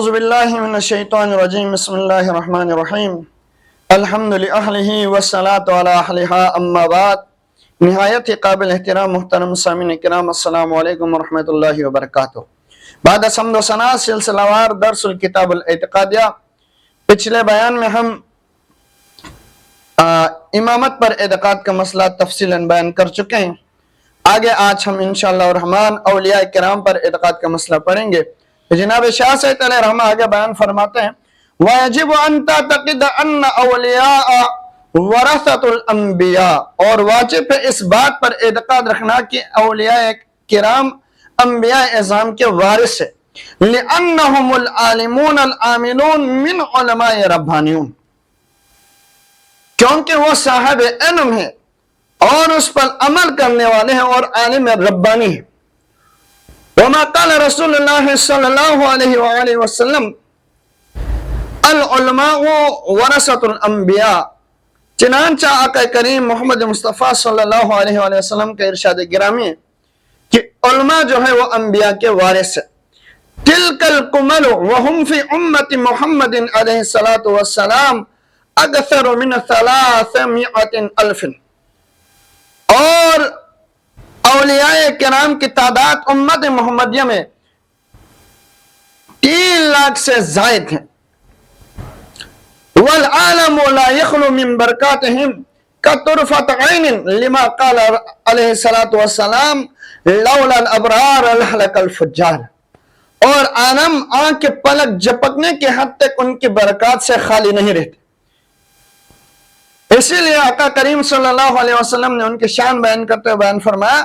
اعوذ باللہ من الشیطان الرجیم بسم اللہ الرحمن الرحیم الحمد للہ والصلاة علی اہلہا اما بعد۔ نہایت ہی قابل احترام محترم سامعین کرام، السلام علیکم ورحمۃ اللہ وبرکاتہ۔ بعد حمد و ثنا سلسلہ وار درس الکتاب الاعتقادیہ، پچھلے بیان میں ہم امامت پر اعتقاد کا مسئلہ تفصیلاً بیان کر چکے ہیں۔ آگے آج ہم انشاءاللہ الرحمن اولیاء کرام پر اعتقاد کا مسئلہ پڑھیں گے۔ جناب شاہ صاحب علیہ رحمہ آگے بیان فرماتے ہیں وَيَجِبُ أَن تَعْتَقِدَ أَنَّ أَوْلِيَاءَ وَرَثَةُ الْأَنْبِيَاءِ، اور واجب ہے اس بات پر اعتقاد رکھنا کہ اولیاء کرام انبیاء اعظام کے وارث ہیں، لِأَنَّهُمُ الْعَالِمُونَ الْعَامِلُونَ مِنْ عُلَمَاءِ رَبَّانِيُونَ، کیونکہ وہ صاحب علم ہیں اور اس پر عمل کرنے والے ہیں اور عالم ربانی ہیں۔ وما قال رسول اللہ صلی اللہ علیہ وآلہ وسلم العلماء ورثۃ الانبیاء، چنانچہ آقا کریم محمد مصطفیٰ صلی اللہ علیہ وآلہ وسلم کا ارشاد گرامی ہے کہ علماء جو ہے وہ انبیاء کے وارث ہیں۔ تلک القمل وهم فی امت محمد علیہ الصلاۃ والسلام اکثر من 300,000، اور اولیاء کرام کی تعداد امت محمدیہ میں 3 لاکھ سے زائد ہیں۔ والعالم لا يخلو من برکاتہم کطرفۃ عین لما قال علیہ الصلاۃ والسلام لولا الابرار لہلک الفجار، اور عالم آنکھ کے پلک جھپکنے کے حد تک ان کی برکات سے خالی نہیں رہتے۔ اسی لیے آقا کریم صلی اللہ علیہ وسلم نے ان کی شان بیان کرتے ہوئے بیان فرمایا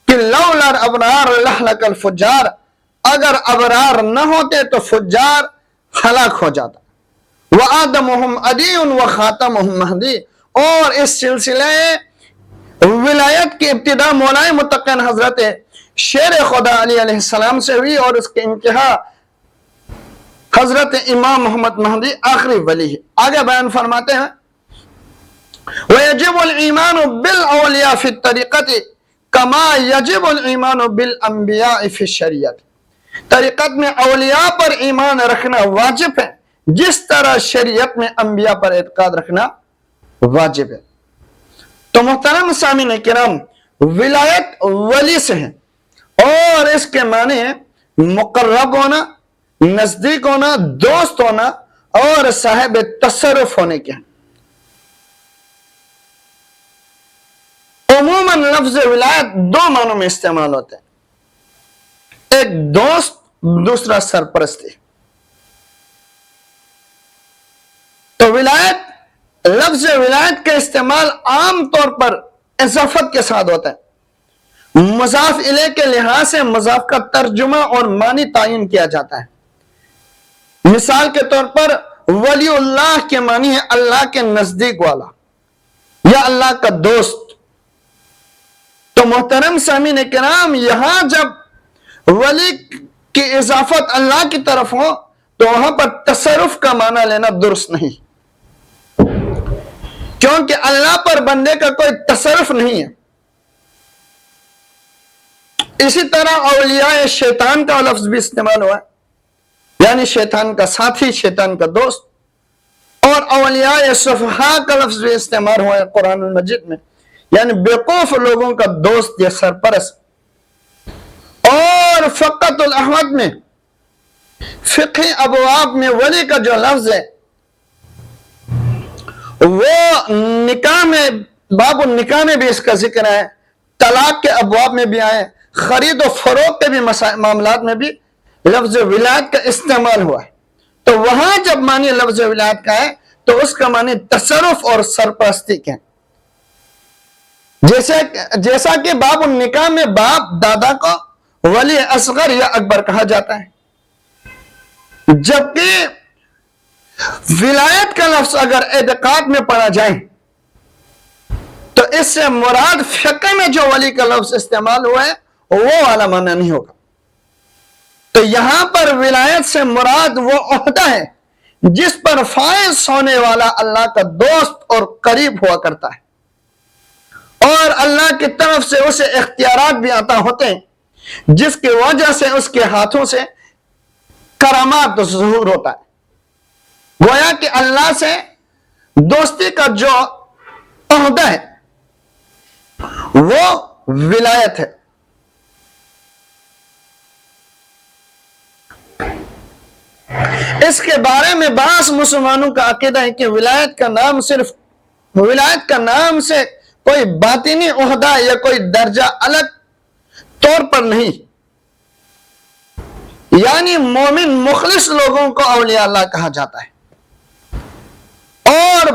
کہ لولا الابرار لہلک الفجار، اگر ابرار نہ ہوتے تو فجار ہلاک ہو جاتا۔ وآدمہم عدی وخاتمہم مہدی، اور اس سلسلے ولایت کی ابتدا مولا متقین حضرت شیر خدا علی علیہ السلام سے ہوئی، اور اس کے انتہا حضرت امام محمد مہدی آخری ولی ہے۔ آگے بیان فرماتے ہیں وَيَجِبُ الْإِيمَانُ بِالْأَوْلِيَاءِ فِي الطَّرِيقَةِ كَمَا يَجِبُ الْإِيمَانُ بِالْأَنْبِيَاءِ فِي الشَّرِيعَةِ، طریقت میں اولیاء پر ایمان رکھنا واجب ہے جس طرح شریعت میں انبیاء پر اعتقاد رکھنا واجب ہے۔ تو محترم سامعین کرام، ولایت ولی سے ہے، اور اس کے معنی مقرب ہونا، نزدیک ہونا، دوست ہونا اور صاحب تصرف ہونے کے ہیں۔ عموماً لفظ ولایت 2 معنوں میں استعمال ہوتے ہیں، ایک دوست، دوسرا سرپرستی۔ تو ولایت، لفظ ولایت کا استعمال عام طور پر اضافت کے ساتھ ہوتا ہے، مضاف الیہ کے لحاظ سے مضاف کا ترجمہ اور معنی تعین کیا جاتا ہے۔ مثال کے طور پر ولی اللہ کے معنی ہے اللہ کے نزدیک والا یا اللہ کا دوست۔ تو محترم سامعین کرام، یہاں جب ولی کی اضافت اللہ کی طرف ہو تو وہاں پر تصرف کا معنی لینا درست نہیں، کیونکہ اللہ پر بندے کا کوئی تصرف نہیں ہے۔ اسی طرح اولیاء شیطان کا لفظ بھی استعمال ہوا ہے، یعنی شیطان کا ساتھی، شیطان کا دوست، اور اولیاء صفحاء کا لفظ بھی استعمال ہوا ہے قرآن المجید میں، یعنی بیوقوف لوگوں کا دوست یا سرپرست۔ اور فقط الاحمد میں، فقہی ابواب میں ولی کا جو لفظ ہے وہ نکاح میں، باب النکاح میں بھی اس کا ذکر ہے، طلاق کے ابواب میں بھی آئے، خرید و فروخت کے بھی معاملات میں بھی لفظ ولایت کا استعمال ہوا ہے۔ تو وہاں جب معنی لفظ ولایت کا ہے تو اس کا معنی تصرف اور سرپرستی کے ہیں۔ جیسا کہ باب النکاح میں باپ دادا کو ولی اصغر یا اکبر کہا جاتا ہے، جبکہ ولایت کا لفظ اگر اعتقاد میں پڑھا جائے تو اس سے مراد فقہ میں جو ولی کا لفظ استعمال ہوا ہے وہ والا معنی نہیں ہوگا۔ تو یہاں پر ولایت سے مراد وہ عہدہ ہے جس پر فائز ہونے والا اللہ کا دوست اور قریب ہوا کرتا ہے، اور اللہ کی طرف سے اسے اختیارات بھی عطا ہوتے ہیں جس کی وجہ سے اس کے ہاتھوں سے کرامات کرامات ظہور ہوتا ہے۔ گویا کہ اللہ سے دوستی کا جو عہدہ ہے وہ ولایت ہے۔ اس کے بارے میں بعض مسلمانوں کا عقیدہ ہے کہ ولایت کا نام صرف ولایت کا نام سے کوئی باطنی عہدہ یا کوئی درجہ الگ طور پر نہیں، یعنی مومن مخلص لوگوں کو اولیاء اللہ کہا جاتا ہے، اور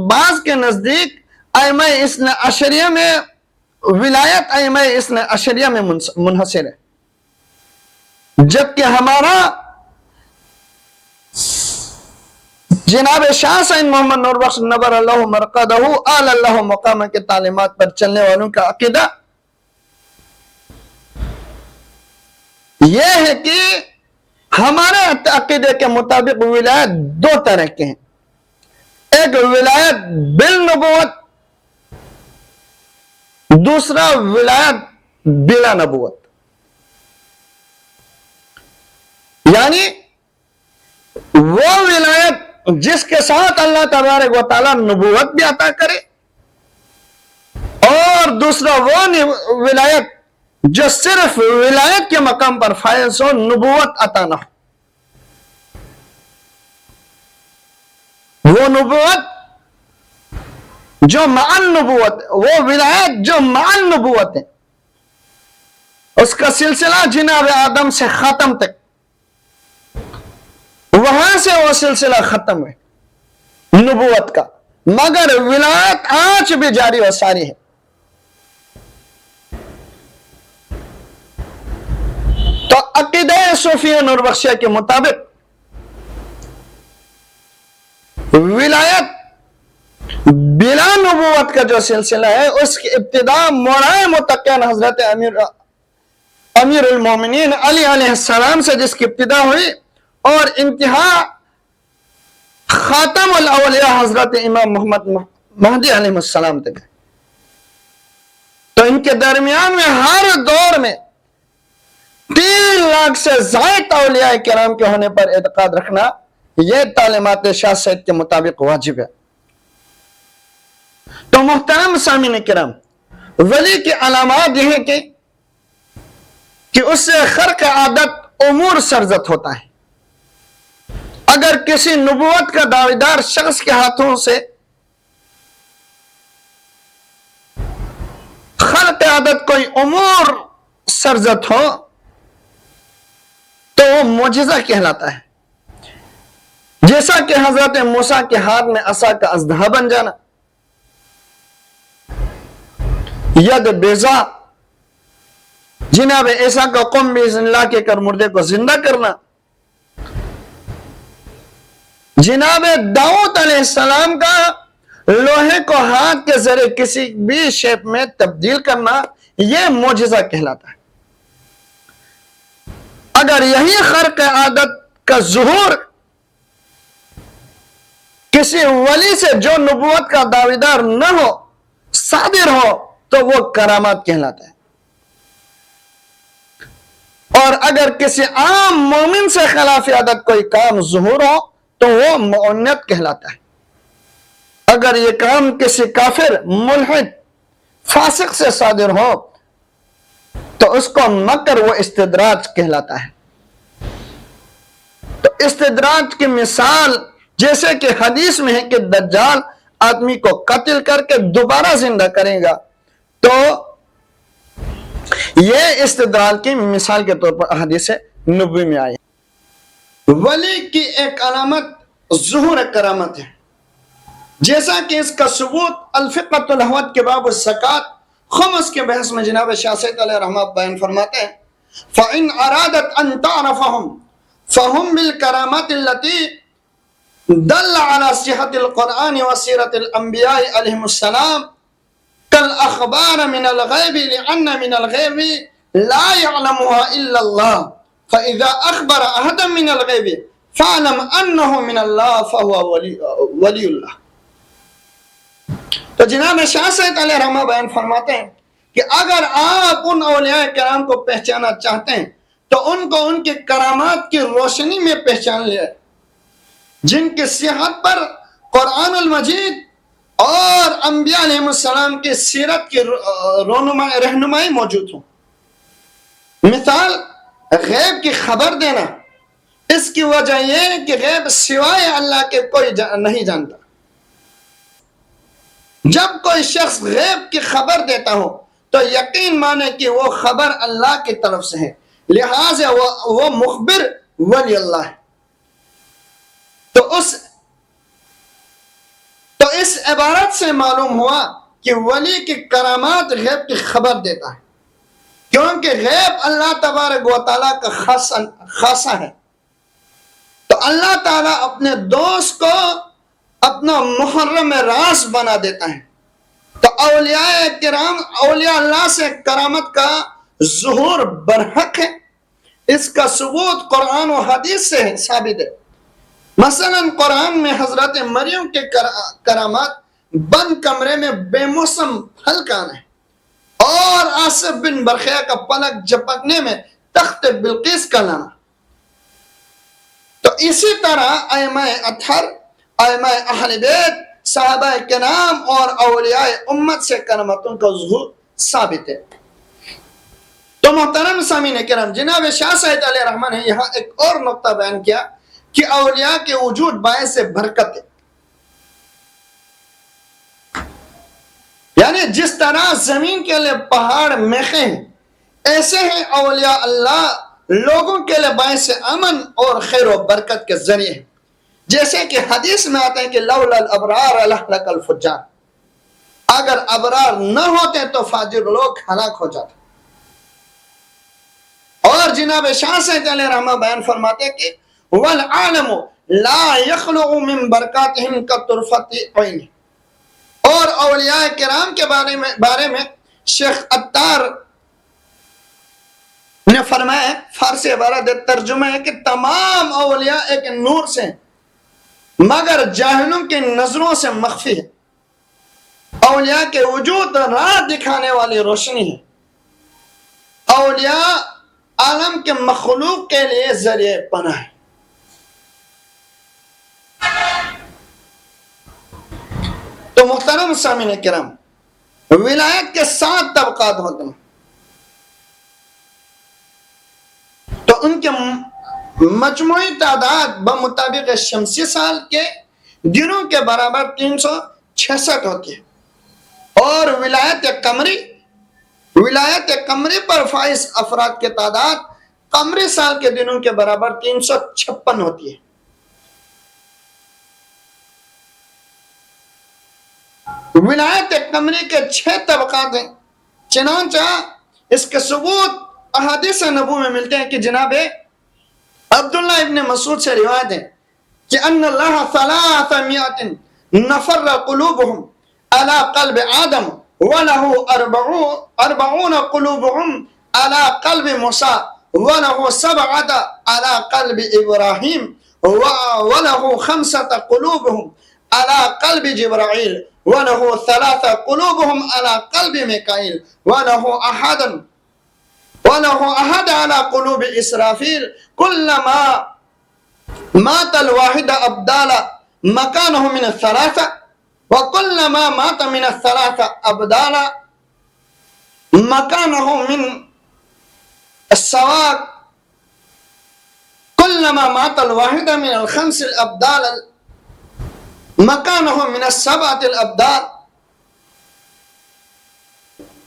بعض کے نزدیک ائمہ اثنا عشریہ میں ولایت ائمہ اثنا عشریہ میں منحصر ہے، جبکہ ہمارا جناب شاہ سید محمد نور بخش نور اللہ مرقدہ اعلی اللہ مقامہ کے تعلیمات پر چلنے والوں کا عقیدہ یہ ہے کہ ہمارے عقیدے کے مطابق ولایت دو طرح کے ہیں، ایک ولایت بالنبوت، دوسرا ولایت بلا نبوت، یعنی وہ ولایت جس کے ساتھ اللہ تبارک و تعالیٰ نبوت بھی عطا کرے، اور دوسرا وہ ولایت جو صرف ولایت کے مقام پر فائز ہو، نبوت عطا نہ ہو۔ وہ نبوت جو مع النبوت، وہ ولایت جو مع النبوت ہے، اس کا سلسلہ جناب آدم سے ختم تک، وہاں سے وہ سلسلہ ختم ہے نبوت کا، مگر ولایت آج بھی جاری و ساری ہے۔ تو عقیدہ صوفیہ نور بخشیہ کے مطابق ولایت بلا نبوت کا جو سلسلہ ہے، اس کی ابتدا مولا متقین حضرت امیر المومنین علی علیہ السلام سے جس کی ابتدا ہوئی، اور انتہا خاتم الاولیاء حضرت امام محمد مہدی علیہ السلام تک ہے۔ تو ان کے درمیان میں ہر دور میں 3 لاکھ سے زائد اولیاء کرام کے ہونے پر اعتقاد رکھنا، یہ تعلیمات شاہ سید کے مطابق واجب ہے۔ تو محترم سامعین کرام، ولی کی علامات یہ ہے کہ اس سے خرق عادت امور سرزد ہوتا ہے۔ اگر کسی نبوت کا دعویدار شخص کے ہاتھوں سے خرق عادت کوئی امور سرزد ہو تو وہ معجزہ کہلاتا ہے، جیسا کہ حضرت موسیٰ کے ہاتھ میں عصا کا اژدہا بن جانا، ید بیضا جناب عیسیٰ کا قم باذن اللہ کے کر مردے کو زندہ کرنا، جناب داؤد علیہ السلام کا لوہے کو ہاتھ کے ذریعے کسی بھی شیپ میں تبدیل کرنا، یہ معجزہ کہلاتا ہے۔ اگر یہی خرق عادت کا ظہور کسی ولی سے جو نبوت کا دعویدار نہ ہو صادر ہو تو وہ کرامات کہلاتا ہے، اور اگر کسی عام مومن سے خلاف عادت کوئی کام ظہور ہو تو وہ معنت کہلاتا ہے۔ اگر یہ کام کسی کافر، ملحد، فاسق سے صادر ہو تو اس کو مکر و استدراج کہلاتا ہے۔ تو استدراج کی مثال جیسے کہ حدیث میں ہے کہ دجال آدمی کو قتل کر کے دوبارہ زندہ کرے گا، تو یہ استدراج کی مثال کے طور پر حدیث نبوی میں آئی۔ ولی کی ایک علامت ظہور کرامت ہے، جیسا کہ اس کا ثبوت الفقۃ الحوت کے باب الزکوٰۃ خمس کے بحث میں جناب شاہ سید علیہ رحمہ بیان فرماتے ہیں، فَإِنْ أَرَادَتْ أَن تَعْرَفَهُمْ فَهُمْ بِالْكَرَامَاتِ الَّتِي دَلَّ عَلَى صِحَّةِ الْقُرْآنِ وَسِيرَةِ الْأَنْبِيَاءِ عَلَيْهِمُ السَّلَامُ كَالْأَخْبَارِ مِنَ الْغَيْبِ لِأَنَّ مِنَ الْغَيْبِ لَا يَعْلَمُهَا إِلَّا اللَّهُ فَإِذَا أَخْبَرَ أَحَدًا مِنَ الْغَيْبِ فَاعْلَمْ أَنَّهُ مِنَ اللَّهِ فَهُوَ وَلِيُّ اللَّهِ۔ تو جناب شاہ سید علیہ رحمہ بیان فرماتے ہیں کہ اگر آپ ان اولیاء کرام کو پہچانا چاہتے ہیں تو ان کو ان کے کرامات کی روشنی میں پہچان لیا، جن کی صحت پر قرآن المجید اور انبیاء علیہ السلام کی سیرت کی رہنمائی موجود ہو۔ مثال، غیب کی خبر دینا، اس کی وجہ یہ ہے کہ غیب سوائے اللہ کے کوئی نہیں جانتا۔ جب کوئی شخص غیب کی خبر دیتا ہو تو یقین مانے کہ وہ خبر اللہ کی طرف سے ہے، لہٰذا وہ مخبر ولی اللہ ہے۔ تو اس عبارت سے معلوم ہوا کہ ولی کی کرامات غیب کی خبر دیتا ہے، کیونکہ غیب اللہ تبارک و تعالیٰ کا خاصہ ہے۔ تو اللہ تعالیٰ اپنے دوست کو اپنا محرم راز بنا دیتا ہے۔ تو اولیاء کرام، اولیاء اللہ سے کرامت کا ظہور برحق ہے، اس کا ثبوت قرآن و حدیث سے ثابت ہے۔ مثلا قرآن میں حضرت مریم کے کرامات بند کمرے میں بے موسم پھل کھانا ہے، اور آصف بن برخیہ کا پلک جھپکنے میں تخت بلقیس کا لانا۔ تو اسی طرح ائمہ اطہر، ائمہ اہل بیت، صحابہ کرام اور اولیاء امت سے کرامتوں کا ظہور ثابت ہے۔ تو محترم سامعین کرام، جناب شاہ سید علیہ رحمہ نے یہاں ایک اور نقطہ بیان کیا کہ اولیاء کے وجود باعث برکت ہے۔ یعنی جس طرح زمین کے لیے پہاڑ میخیں ہیں، ایسے ہیں اولیاء اللہ لوگوں کے لیے باعث امن اور خیر و برکت کے ذریعے ہیں۔ جیسے کہ حدیث میں آتا ہے کہ لولا الابرار لہلک الفجار، اگر ابرار نہ ہوتے تو فاجر لوگ ہلاک ہو جاتے۔ اور جناب شاہ سید علیہ رحمہ بیان فرماتے کہ والعالم لا يخلق من برکاتہم کطرفۃ عین۔ اور اولیاء کرام کے بارے میں شیخ عطار نے فرمایا، فارسی عبارت ترجمہ ہے کہ تمام اولیاء ایک نور سے مگر جاہلوں کی نظروں سے مخفی ہے۔ اولیاء کے وجود راہ دکھانے والی روشنی ہے۔ اولیاء عالم کے مخلوق کے لیے ذریعہ پناہ ہے۔ تو محترم سامعین کرام، ولایت کے 7 طبقات ہوتے ہیں۔ تو ان کے مجموعی تعداد بمطابق شمسی سال کے دنوں کے برابر 366 ہوتی ہے، اور ولایت قمری پر فائز افراد کی تعداد قمری سال کے دنوں کے برابر 356 ہوتی ہے۔ ولایت قمری کے 6 طبقات ہیں، چنانچہ اس کے ثبوت احادیث نبوی میں ملتے ہیں کہ جناب عبداللہ ابن مسعود سے روایت ہے کہ ان اللہ 300 نفر قلوبهم على قلب آدم وله 40 قلوبهم على قلب موسى وله 7 على قلب إبراهيم وله 5 قلوبهم على قلب جبرائيل وله 3 قلوبهم على قلب ميكائيل وله أحد على قلوب إسرافيل كلما مات الواحد أبدال مكانه من 3 وكلما مات من 3 أبدال مكانه من السواق كلما مات الواحد من 5 الأبدال مكانه من 7 الأبدال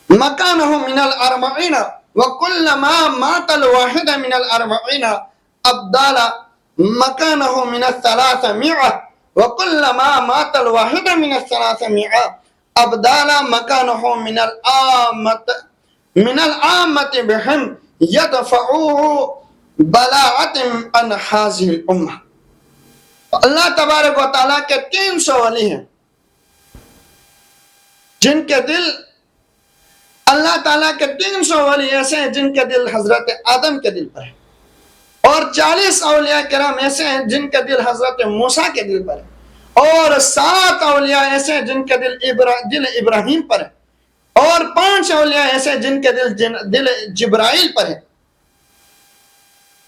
مكانه من 40 وكلما مات الواحد من 40 أبدال مكانه من 300 وكلما مات الواحد من 300 أبدال مكانه من العامة بهم يدفعوه بلاعة عن هذه الأمة۔ اللہ تبارک و تعالیٰ کے 300 ولی ہیں جن کے دل، اللہ تعالیٰ کے 300 ولی ایسے ہیں جن کے دل حضرت آدم کے دل پر ہے، اور 40 اولیاء کرام ایسے ہیں جن کے دل حضرت موسیٰ کے دل پر ہے، اور 7 اولیاء ایسے ہیں جن کے دل ابراہیم پر ہے، اور 5 اولیاء ایسے ہیں جن کے دل جبرائیل پر ہے۔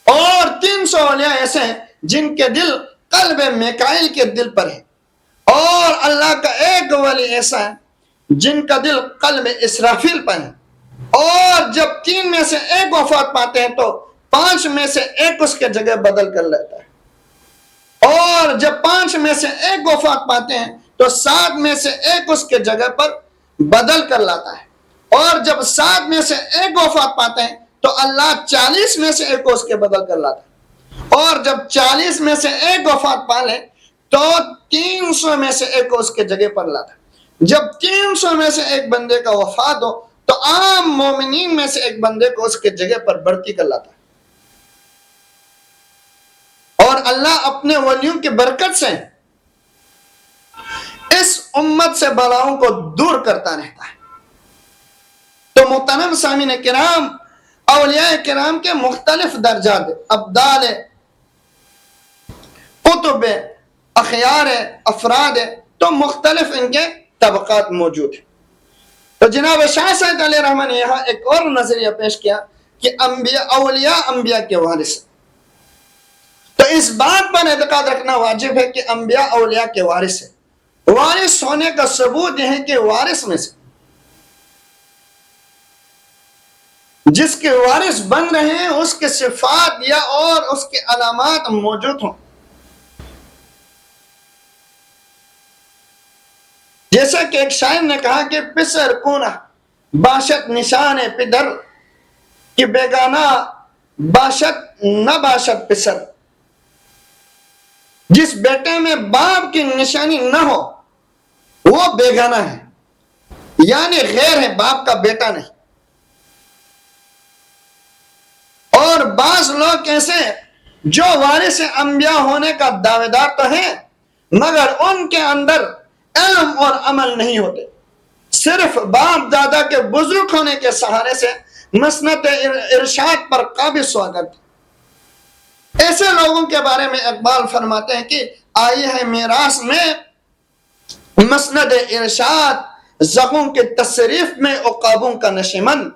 اور 300 اولیاء ایسے ہیں جن کے دل قلب میکائیل کے دل پر ہے، اور اللہ کا ایک ولی ایسا ہے جن کا دل قلب اسرافیل پر ہے، اور جب 3 میں سے ایک وفات پاتے ہیں تو 5 میں سے ایک اس کے جگہ بدل کر لیتا ہے، اور جب 5 میں سے ایک وفات پاتے ہیں تو 7 میں سے ایک اس کے جگہ پر بدل کر لاتا ہے، اور جب 7 میں سے ایک وفات پاتے ہیں تو اللہ 40 میں سے ایک کو اس کے بدل کر لاتا ہے، اور جب 40 میں سے ایک وفات پا لے تو 300 میں سے ایک کو اس کے جگہ پر لاتا ہے۔ جب 300 میں سے ایک بندے کا وفات ہو تو عام مومنین میں سے ایک بندے کو اس کے جگہ پر بڑھتی کر لاتا ہے، اور اللہ اپنے ولیوں کی برکت سے اس امت سے بلاؤں کو دور کرتا رہتا ہے۔ تو محترم سامعین کرام، اولیاء کرام کے مختلف درجات، ابدال، قطب، اخیار، افراد، تو مختلف ان کے طبقات موجود ہیں۔ تو جناب شاہ سید علیہ رحمہ نے یہاں ایک اور نظریہ پیش کیا کہ اولیاء انبیاء کے وارث، تو اس بات پر اعتقاد رکھنا واجب ہے کہ انبیاء اولیاء کے وارث ہیں۔ وارث ہونے کا ثبوت یہ ہے کہ وارث میں سے جس کے وارث بن رہے ہیں اس کے صفات یا اور اس کے علامات موجود ہوں، جیسا کہ ایک شاعر نے کہا کہ پسر کونہ باشد نشان پدر، کہ بیگانہ باشد نہ باشد پسر، جس بیٹے میں باپ کی نشانی نہ ہو وہ بیگانہ ہے، یعنی غیر ہے، باپ کا بیٹا نہیں۔ اور بعض لوگ ایسے جو وارث انبیاء ہونے کا دعوے دار تو ہیں مگر ان کے اندر علم اور عمل نہیں ہوتے، صرف باپ دادا کے بزرگ ہونے کے سہارے سے مسند ارشاد پر قابض ہوا کرتے۔ ایسے لوگوں کے بارے میں اقبال فرماتے ہیں کہ آئی ہے میراث میں مسند ارشاد، زخوں کے تصریف میں عقابوں کا نشیمن۔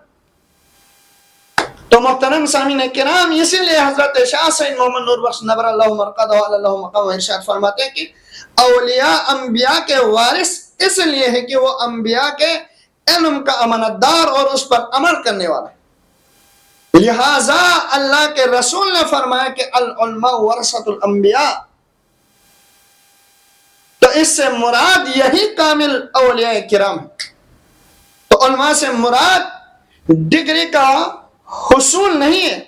تو محترم سامعین کرام، اسی لیے حضرت شاہ سید محمد نور بخش نور اللہ مرقدہ اللہ مقام ارشاد فرماتے ہیں کہ اولیاء انبیاء کے وارث اس لیے ہے کہ وہ انبیاء کے علم کا امانت دار اور اس پر عمل کرنے والا ہے۔ لہذا اللہ کے رسول نے فرمایا کہ العلماء ورثۃ الانبیاء، تو اس سے مراد یہی کامل اولیاء کرام ہے۔ تو علماء سے مراد ڈگری کا حصول نہیں ہے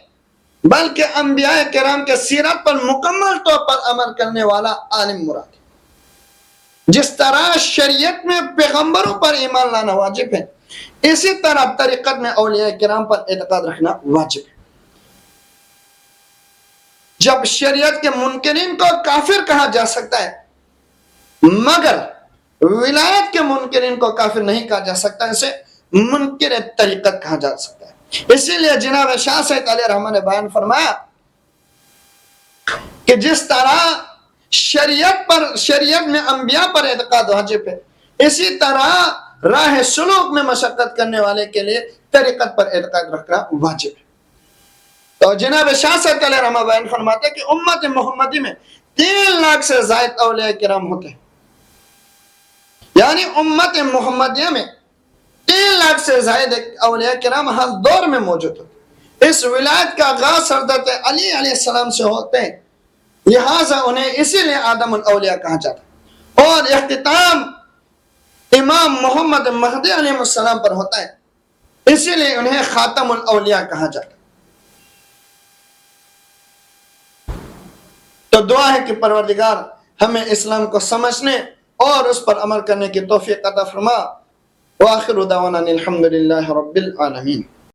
بلکہ انبیاء کرام کے سیرت پر مکمل طور پر عمل کرنے والا عالم مراد ہے۔ جس طرح شریعت میں پیغمبروں پر ایمان لانا واجب ہے، اسی طرح طریقت میں اولیاء کرام پر اعتقاد رکھنا واجب ہے۔ جب شریعت کے منکرین کو کافر کہا جا سکتا ہے مگر ولایت کے منکرین کو کافر نہیں کہا جا سکتا، اسے منکر طریقت کہا جا سکتا ہے۔ اسی لیے جناب شاہ سید علیہ رحمہ نے بیان فرمایا کہ جس طرح شریعت میں انبیاء پر اعتقاد واجب ہے، اسی طرح راہ سلوک میں مشقت کرنے والے کے لیے طریقت پر اعتقاد رکھنا واجب ہے۔ تو جناب شاہ سید علیہ رحمہ بیان فرماتے کہ امت محمدی میں 3 لاکھ سے زائد اولیاء کرام ہوتے ہیں، یعنی امت محمدیہ میں 3 لاکھ سے زائد اولیاء کرام ہر دور میں موجود ہوتے ہیں۔ اس ولایت کا آغاز حضرت علی علیہ السلام سے ہوتے ہیں، لہٰذا انہیں اسی لیے آدم الاولیاء کہا جاتا ہے، اور اختتام امام محمد مہدی علیہ السلام پر ہوتا ہے، اسی لیے انہیں خاتم الاولیاء کہا جاتا ہے۔ تو دعا ہے کہ پروردگار ہمیں اسلام کو سمجھنے اور اس پر عمل کرنے کی توفیق عطا فرما۔ وآخر دعوانا الحمد للہ رب العالمین۔